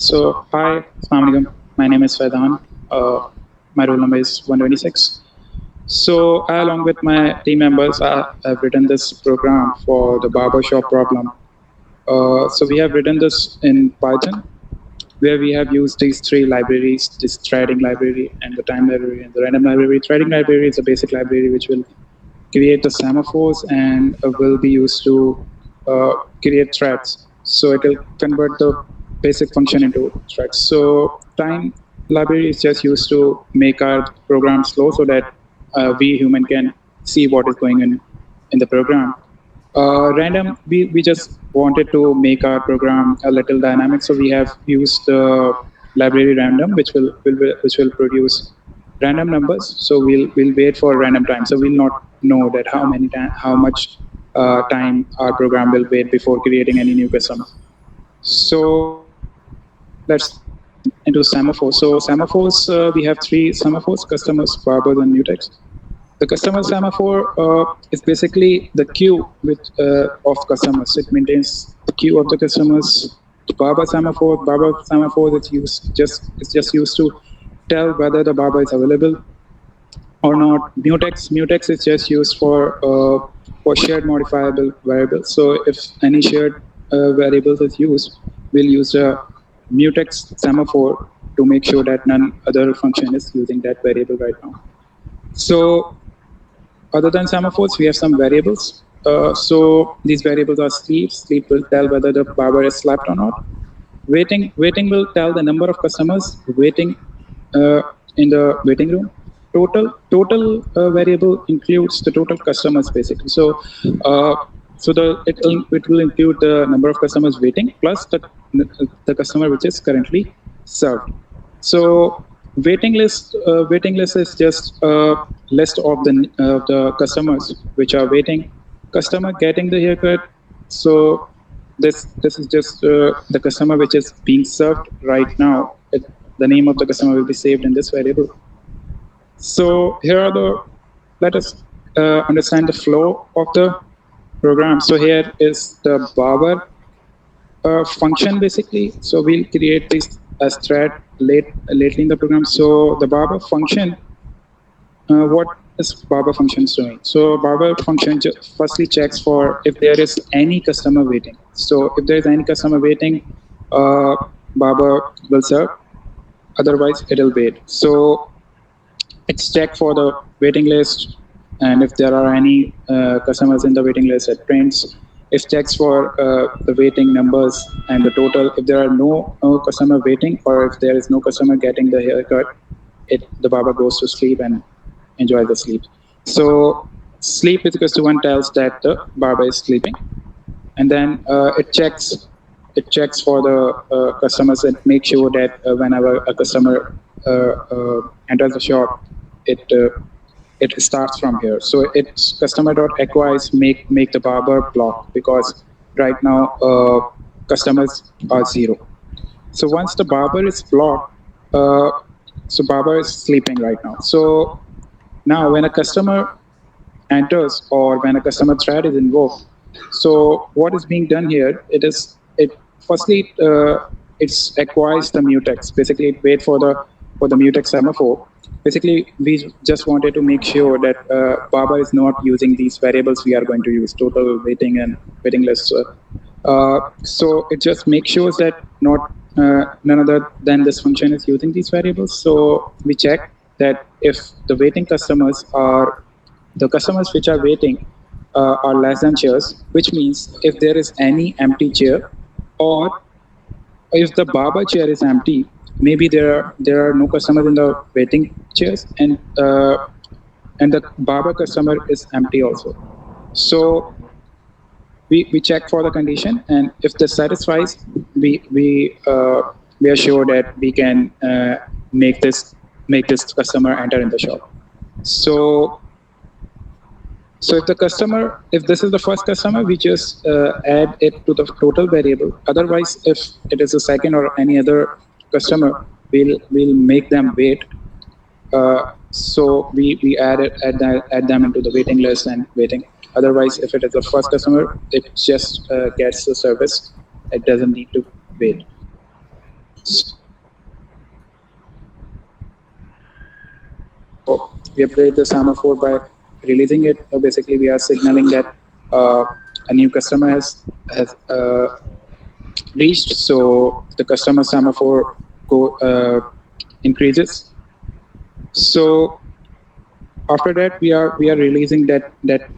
Hi, Assalamu alaikum. My name is Faidan. Uh, my roll number is 126. I, along with my team members, have written this program for the barbershop problem. We have written this in Python, where we have used these three libraries: this threading library, and the time library, and the random library. Threading library is a basic library which will create the semaphores and will be used to create threads. So it will convert the basic function into threads. So time library is just used to make our program slow so that we human can see what is going in the program. Random, we just wanted to make our program a little dynamic, so we have used the library random, which will produce random numbers. So we'll wait for random time. So we'll not know that how much time our program will wait before creating any new customer. So let's into semaphore. So semaphores, we have three semaphores: customers, barbers, and mutex. The customer semaphore is basically the queue of customers. It maintains the queue of the customers. The barber semaphore is just used to tell whether the barber is available or not. Mutex is just used for shared modifiable variables. So if any shared variables is used, we'll use the mutex semaphore to make sure that none other function is using that variable right now. So other than semaphores, we have some variables. So these variables are sleep. Sleep will tell whether the barber is slept or not. Waiting will tell the number of customers waiting uh, in the waiting room. Total variable includes the total customers basically. Uh, it will include the number of customers waiting plus the customer which is currently served. So waiting list is just a list of the customers which are waiting. Customer getting the haircut. So this is just the customer which is being served right now. The name of the customer will be saved in this variable. So here are the let us understand the flow of the program. So here is the barber function basically. So we'll create this as thread lately in the program. So the barber function, what is barber functions doing? So barber function firstly checks for if there is any customer waiting. So if there is any customer waiting, uh, barber will serve. Otherwise, it'll wait. So it's checked for the waiting list, and if there are any customers in the waiting list, it prints. It checks for the waiting numbers and the total. If there are no customer waiting, or if there is no customer getting the haircut, the barber goes to sleep and enjoy the sleep. So sleep is equals to one tells that the barber is sleeping, and then it checks for the customers and make sure that whenever a customer enters the shop, it uh, it starts from here. So it's customer.acquires make the barber block, because right now customers are zero. So once the barber is blocked, uh, so barber is sleeping right now. So now when a customer enters or when a customer thread is invoked, so what is being done here? It firstly it acquires the mutex. Basically, it wait for the mutex semaphore. Basically, we just wanted to make sure that Baba is not using these variables we are going to use, total waiting and waiting list. So it just makes sure that not none other than this function is using these variables. So we check that if the waiting customers are the customers which are waiting are less than chairs, which means if there is any empty chair, or if the barber chair is empty, maybe there are no customers in the waiting chairs, and the barber customer is empty also. So we check for the condition, and if this satisfies, we are sure that we can make this customer enter in the shop. So so if this is the first customer, we just add it to the total variable. Otherwise, if it is a second or any other customer, we'll make them wait. So we add them into the waiting list and waiting. Otherwise, if it is the first customer, it just gets the service. It doesn't need to wait. So we upgrade the semaphore by releasing it. Basically, we are signaling that uh, a new customer has reached. So the customer semaphore increases. So after that, we are releasing that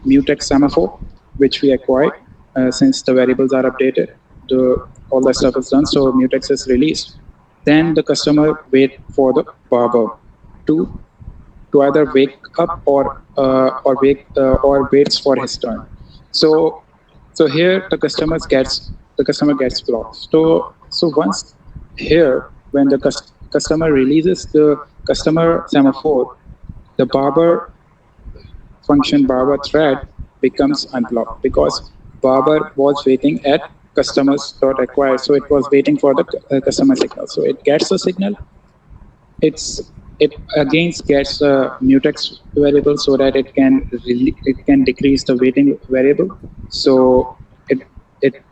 mutex semaphore, which we acquired since the variables are updated. The all the stuff is done. So mutex is released. Then the customer wait for the barber to either wake up or waits for his turn. So here the customer gets blocked. So once here when the customer releases the customer semaphore, the barber function barber thread becomes unblocked because barber was waiting at customers dot acquire. So it was waiting for the customer signal. So it gets the signal. It again gets a mutex variable so that it can decrease the waiting variable. So it it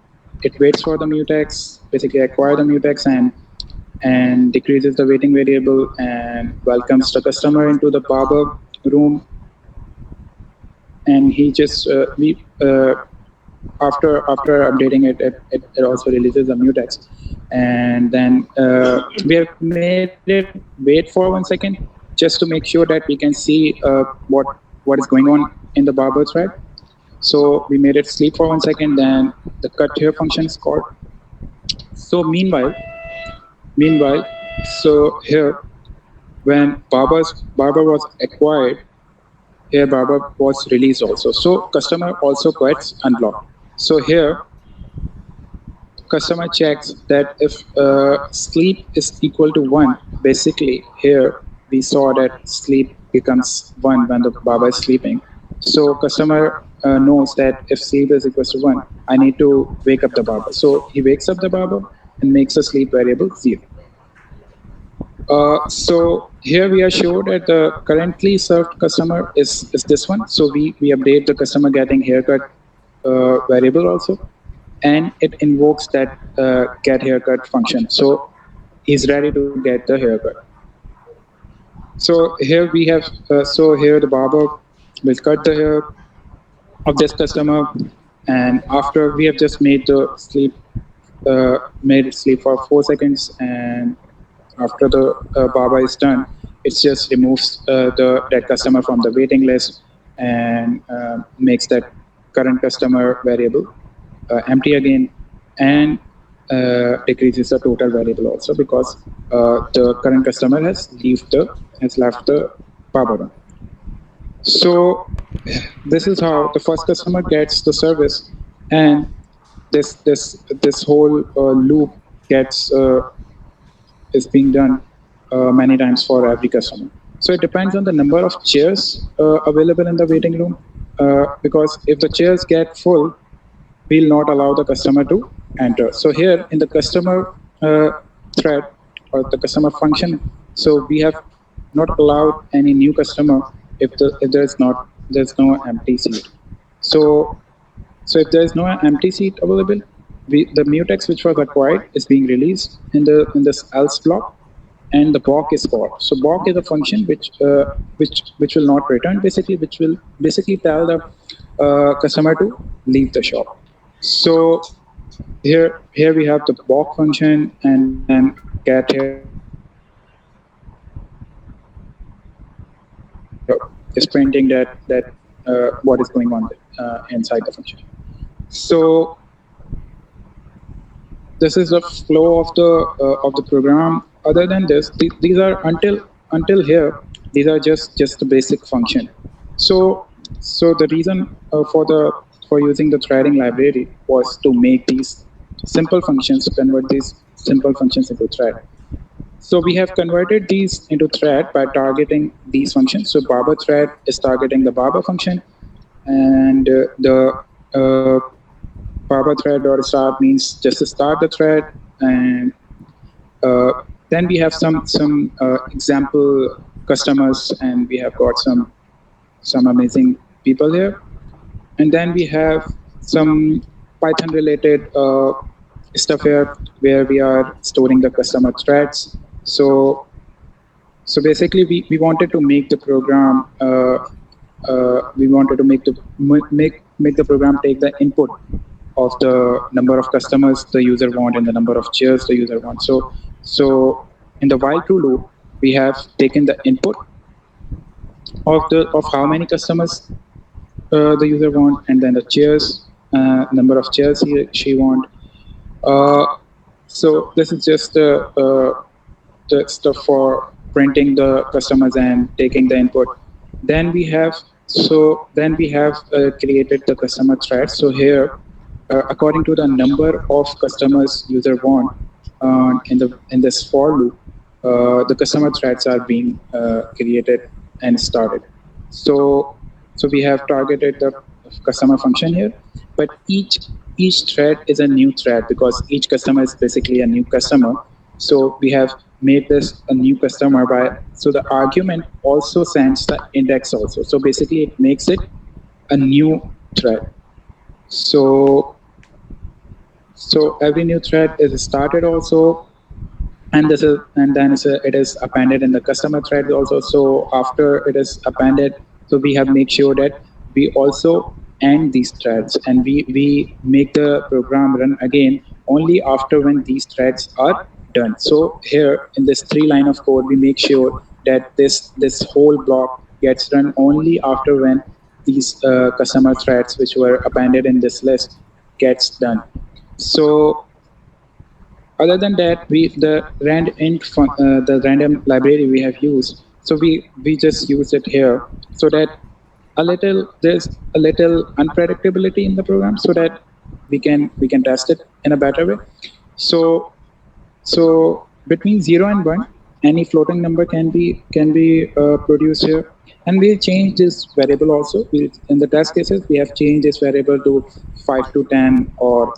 it waits for the mutex, basically acquire the mutex and decreases the waiting variable and welcomes the customer into the barber room. And he just we after updating it also releases the mutex. And then we have made it wait for 1 second just to make sure that we can see what is going on in the barber thread. So we made it sleep for 1 second, then the cut here function is called. So meanwhile, so here when barber was acquired, here barber was released also. So customer also gets unblocked. So here customer checks that if sleep is equal to 1, basically here we saw that sleep becomes 1 when the barber is sleeping. So customer knows that if sleep is equal to 1, I need to wake up the barber. So he wakes up the barber and makes a sleep variable 0. So here we are showed that the currently served customer is this one. So we update the customer getting haircut variable also, and it invokes that get haircut function. So he's ready to get the haircut. So here we have so here the barber will cut the hair of this customer, and after we have just made it sleep for 4 seconds, and after the barber is done, it just removes that customer from the waiting list and makes that current customer variable empty again, and decreases the total variable also because the current customer has left the barber room. So this is how the first customer gets the service, and this whole loop gets is being done many times for every customer. So it depends on the number of chairs available in the waiting room, because if the chairs get full, we'll not allow the customer to enter. So here in the customer thread or the customer function, so we have not allowed any new customer if there's no empty seat. So if there is no empty seat available, the mutex which was acquired is being released in this else block, and the balk is called. So balk is a function which will not return, basically, which will basically tell the customer to leave the shop. So here we have the balk function, and then get haircut is printing that what is going on inside the function. So this is the flow of the program. Other than this, these are until here. These are just the basic function. So the reason for using the threading library was to make these simple functions, to convert these simple functions into thread. So we have converted these into thread by targeting these functions. So barber thread is targeting the barber function, and the barber thread dot start means just to start the thread, and then we have some example customers, and we have got some amazing people here, and then we have some Python related stuff here where we are storing the customer threads. So so basically, we wanted to make the program. We wanted to make the program take the input of the number of customers the user want and the number of chairs the user wants. So in the while true loop, we have taken the input of how many customers the user want, and then the chairs, number of chairs she want. Uh, so this is just the stuff for printing the customers and taking the input. Then we have created the customer thread. So here, according to the number of customers user want, in this for loop, the customer threads are being created and started. So so we have targeted the customer function here, but each thread is a new thread because each customer is basically a new customer. So we have made this a new customer by, so the argument also sends the index also. So basically it makes it a new thread. So so every new thread is started also, and this is, and then it is appended in the customer thread also. So after it is appended, so we have make sure that we also end these threads, and we make the program run again only after when these threads are done. So here in this 3 line of code, we make sure that this whole block gets run only after when these customer threads which were appended in this list gets done. So other than that, the random library we have used. So we just use it here so that there's a little unpredictability in the program, so that we can test it in a better way. So so between 0 and 1, any floating number can be produced here, and we change this variable also. In the test cases, we have changed this variable to 5 to 10, or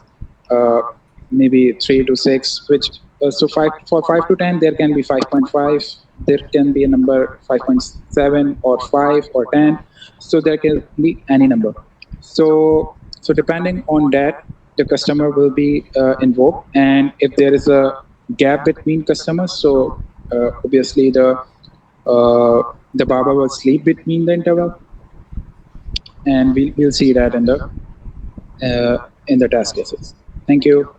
uh, maybe 3 to 6. Which so five for 5 to 10, there can be 5.5. There can be a number 5.7 or 5 or 10. So there can be any number. So depending on that, the customer will be invoked, and if there is a gap between customers, so obviously uh, the barber will sleep between the interval, and we'll see that in the test cases. Thank you.